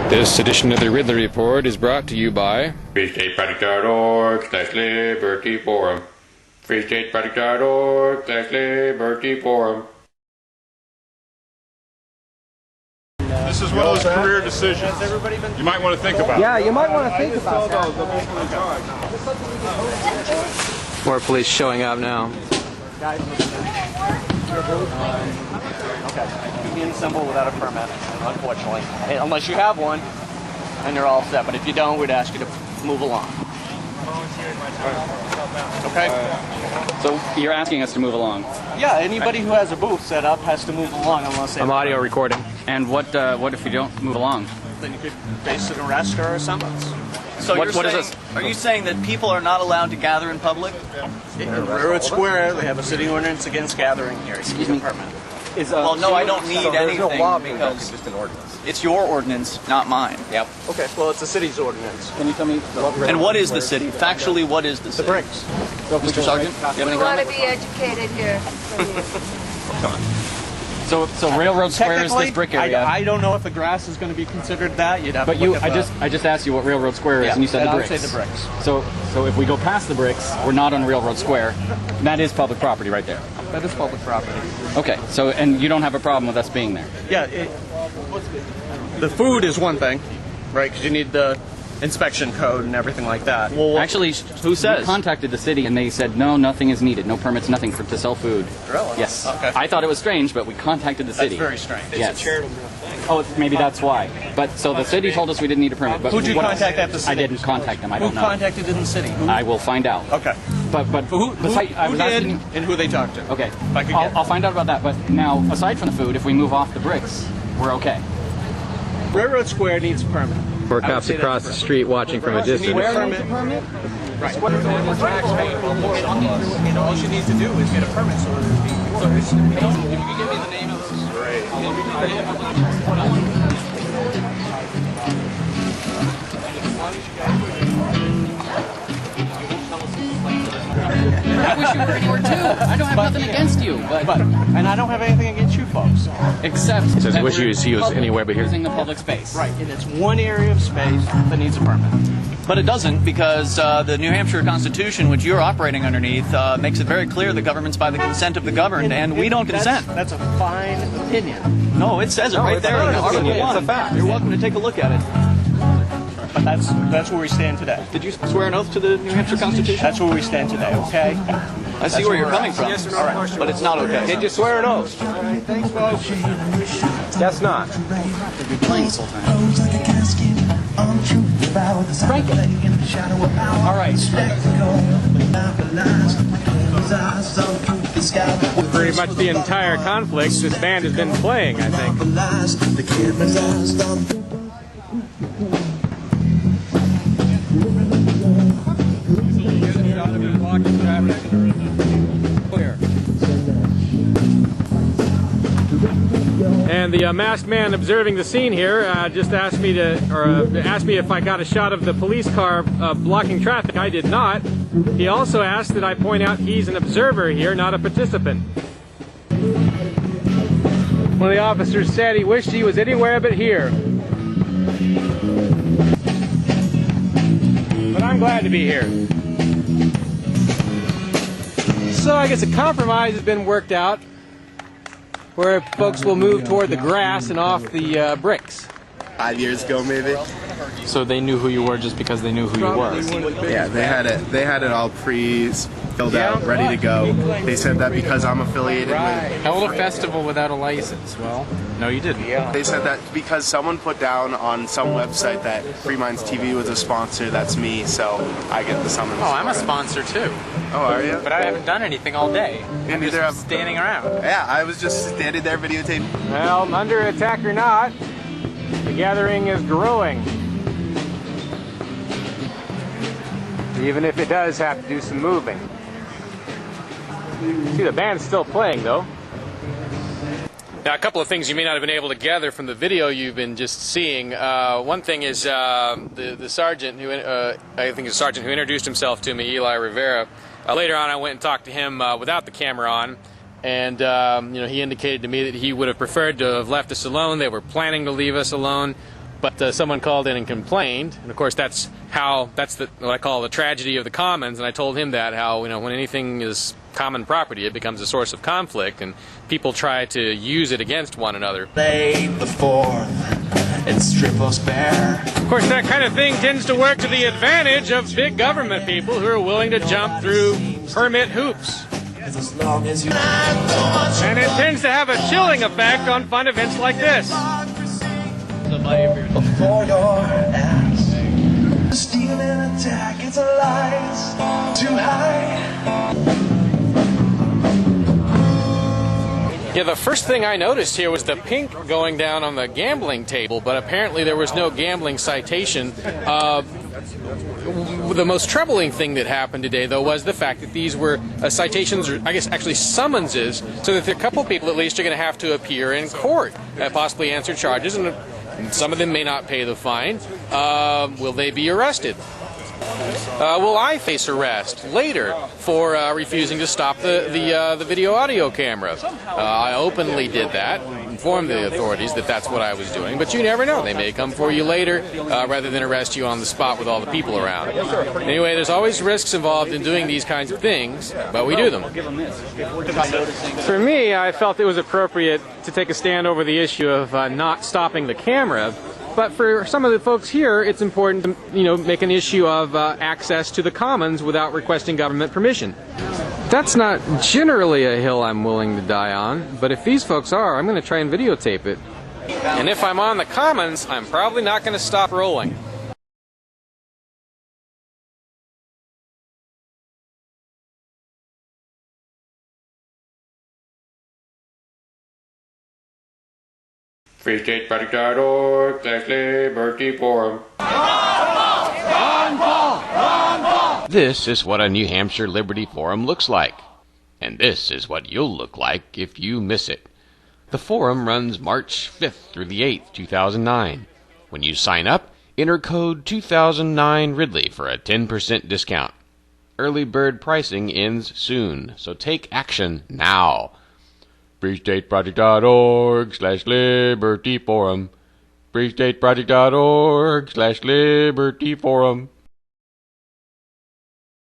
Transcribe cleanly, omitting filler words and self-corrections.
This edition of the Ridley Report is brought to you by freestateproject.org/Liberty Forum. freestateproject.org/Liberty Forum. This is one of those career decisions you might want to think about. Yeah, you might want to think about that. More police showing up now. Okay. Union symbol without a permit, unfortunately. Unless you have one, and you're all set. But if you don't, we'd ask you to move along. Okay? So you're asking us to move along? Yeah, anybody who has a booth set up has to move along unless they... I'm audio recording. And what if we don't move along? Then you could face an arrest or a summons. So What you're is saying, this? Are you saying that people are not allowed to gather in public? In Railroad Square, they have a city ordinance against gathering here. Excuse me. Permit. Well, no, I don't need anything. There's no law being broken, because just an ordinance. it's your ordinance, not mine. Yep. Okay, well, it's the city's ordinance. Can you tell me? And what is the city? Factually, what is the The city? bricks. Mr. Sergeant, do you have any We want to comment? be educated here. So Railroad Square is this brick area. I don't know if the grass is going to be considered that. You'd have But to look at I just asked you what Railroad Square is, and you said the I would bricks. say the bricks. So if we go past the bricks, we're not on Railroad Square. That is public property right there. That is public property. Okay. So and you don't have a problem with us being there? Yeah, the food is one thing, right? Because you need the inspection code and everything like that. Well, Actually, Who says? We contacted the city and they said no, nothing is needed, no permits, nothing to sell food. Really? Yes. Okay. I thought it was strange, but we contacted the city. That's very strange. Yes. Oh, maybe that's why. But so the city told us we didn't need a permit. But Who'd you what- contact at the city? I didn't contact them. I Who don't know. contacted in the city? Who? I will find out. Okay. But Who besides, I was did asking. and who they talked to? Okay. If I could get- I'll find out about that. But now, aside from the food, if we move off the bricks, we're okay. Railroad Square needs a permit. Four cops across the street watching from a distance. Where needs a permit? Right. All you need to do is get a permit. So if you could give me the name of this. I wish you were anywhere too. I don't have nothing against you, but And I don't have anything against you folks. except says that wish we're you see us public- anywhere but here. using the public space. Right. And it's one area of space that needs a permit. But it doesn't, because the New Hampshire Constitution, which you're operating underneath, makes it very clear the government's by the consent of the governed, and we don't consent. That's a fine opinion. No, it says it right there in Article 1. It's a fact. You're welcome to take a look at it. But that's where we stand today. Did you swear an oath to the New Hampshire Constitution? That's where we stand today, okay? I see where you're coming from. All right, but it's not okay. Did you swear an oath? Thanks, folks. Guess not. All right. Pretty much the entire conflict this band has been playing, I think. And the masked man observing the scene here just asked me if I got a shot of the police car blocking traffic. I did not. He also asked that I point out he's an observer here, not a participant. One of the officers said he wished he was anywhere but here. But I'm glad to be here. So I guess a compromise has been worked out where folks will move toward the grass and off the bricks. 5 years ago, maybe. So they knew who you were just because they knew who you were. Yeah, they had it. They had it all filled out, ready to go. They said that because I'm affiliated with. Held a festival without a license. Well, no, you didn't. They said that because someone put down on some website that Free Minds TV was a sponsor. That's me, so I get the summons. Oh, I'm a sponsor too. Oh, are you? But I haven't done anything all day. And neither have. Standing around. Yeah, I was just standing there videotaping. Well, under attack or not, the gathering is growing. Even if it does have to do some moving. See, the band's still playing, though. Now, a couple of things you may not have been able to gather from the video you've been just seeing. One thing is the sergeant who, I think, the sergeant who introduced himself to me, Eli Rivera. Later on, I went and talked to him without the camera on, and he indicated to me that he would have preferred to have left us alone. They were planning to leave us alone. But someone called in and complained, and of course that's what I call the tragedy of the commons. And I told him that how when anything is common property, it becomes a source of conflict, and people try to use it against one another. Lay the fourth and strip us bare. Of course, that kind of thing tends to work to the advantage of big government people who are willing to jump through permit hoops. As long as you And it tends to have a chilling effect on fun events like this. before your ass. Steal and attack, it's a lies too high. Yeah, the first thing I noticed here was the pink going down on the gambling table, but apparently there was no gambling citation. The most troubling thing that happened today, though, was the fact that these were citations, or I guess actually summonses, so that a couple people at least are going to have to appear in court, possibly answer charges, and some of them may not pay the fine. Will they be arrested? Will I face arrest later for refusing to stop the video audio camera? I openly did that, informed the authorities that that's what I was doing, but you never know. They may come for you later rather than arrest you on the spot with all the people around. Anyway, there's always risks involved in doing these kinds of things, but we do them. For me, I felt it was appropriate to take a stand over the issue of not stopping the camera. But for some of the folks here, it's important to, make an issue of access to the commons without requesting government permission. That's not generally a hill I'm willing to die on, but if these folks are, I'm going to try and videotape it. And if I'm on the commons, I'm probably not going to stop rolling. FreeStateProject.org/Liberty Forum. This is what a New Hampshire Liberty Forum looks like. And this is what you'll look like if you miss it. The forum runs March 5th through the 8th, 2009. When you sign up, enter code 2009 Ridley for a 10% discount. Early bird pricing ends soon, so take action now. FreeStateProject.org/Liberty Forum. FreeStateProject.org/Liberty Forum.